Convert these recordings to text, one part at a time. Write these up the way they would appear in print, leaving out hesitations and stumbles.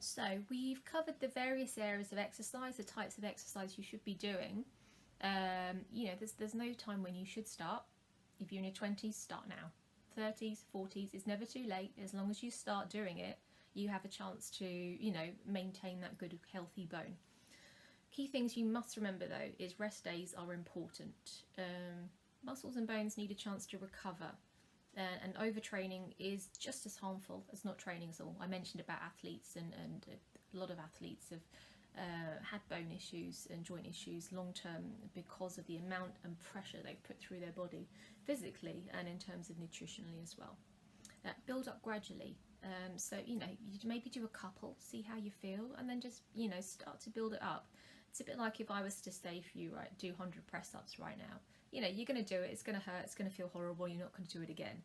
So we've covered the various areas of exercise, the types of exercise you should be doing. There's no time when you should start. If you're in your 20s, start now. 30s, 40s, it's never too late. As long as you start doing it, you have a chance to, maintain that good, healthy bone. Key things you must remember though is rest days are important. Muscles and bones need a chance to recover. And overtraining is just as harmful as not training at all. I mentioned about athletes, and a lot of athletes have had bone issues and joint issues long term because of the amount and pressure they've put through their body physically and in terms of nutritionally as well. Build up gradually. So you maybe do a couple, see how you feel, and then just start to build it up. It's a bit like if I was to say for you, right, do 100 press-ups right now. You're going to do it, it's going to hurt, it's going to feel horrible, you're not going to do it again.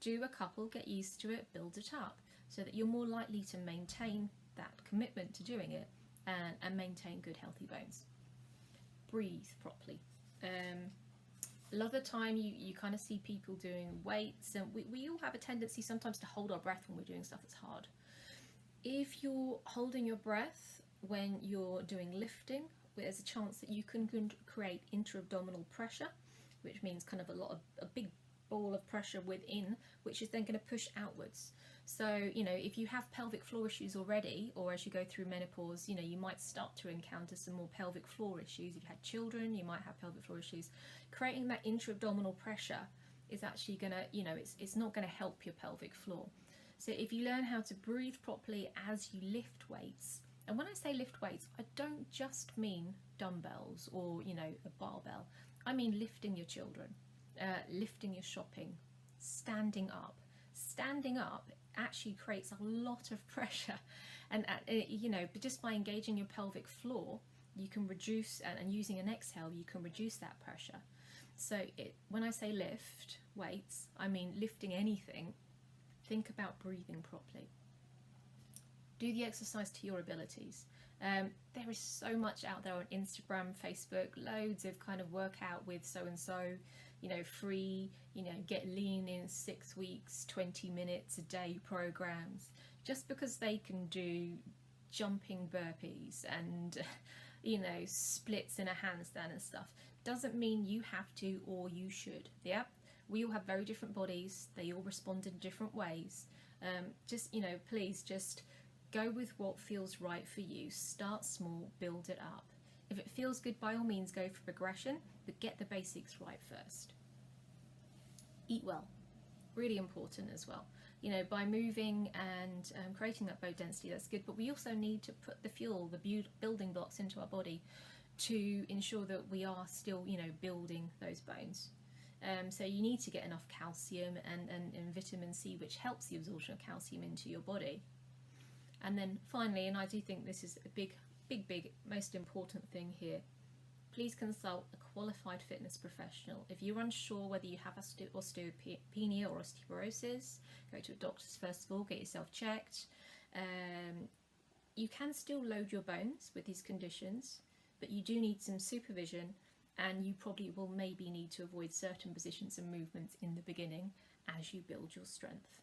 Do a couple, get used to it, build it up, so that you're more likely to maintain that commitment to doing it and maintain good, healthy bones. Breathe properly. A lot of the time you kind of see people doing weights, and we all have a tendency sometimes to hold our breath when we're doing stuff that's hard. If you're holding your breath when you're doing lifting, there's a chance that you can create intra-abdominal pressure, which means kind of a big ball of pressure within, which is then going to push outwards. So if you have pelvic floor issues already, or as you go through menopause, you might start to encounter some more pelvic floor issues. If you had children, you might have pelvic floor issues. Creating that intra-abdominal pressure is actually going to, it's not going to help your pelvic floor. So if you learn how to breathe properly as you lift weights, and when I say lift weights, I don't just mean dumbbells or, a barbell. I mean lifting your children, lifting your shopping, standing up. Standing up actually creates a lot of pressure. And, just by engaging your pelvic floor, you can reduce, and using an exhale, you can reduce that pressure. So when I say lift weights, I mean lifting anything. Think about breathing properly. Do the exercise to your abilities. There is so much out there on Instagram, Facebook, loads of kind of workout with so-and-so, free, get lean in 6 weeks, 20 minutes a day programs. Just because they can do jumping burpees and, splits in a handstand and stuff, doesn't mean you have to or you should. Yeah, we all have very different bodies. They all respond in different ways. Please just go with what feels right for you. Start small, build it up. If it feels good, by all means go for progression, but get the basics right first. Eat well, really important as well. By moving and creating that bone density, that's good, but we also need to put the fuel, the building blocks into our body to ensure that we are still, building those bones. So you need to get enough calcium and vitamin C, which helps the absorption of calcium into your body. And then finally, and I do think this is a big, most important thing here, please consult a qualified fitness professional. If you're unsure whether you have osteopenia or osteoporosis, go to a doctor's first of all, get yourself checked. You can still load your bones with these conditions, but you do need some supervision, and you probably will maybe need to avoid certain positions and movements in the beginning as you build your strength.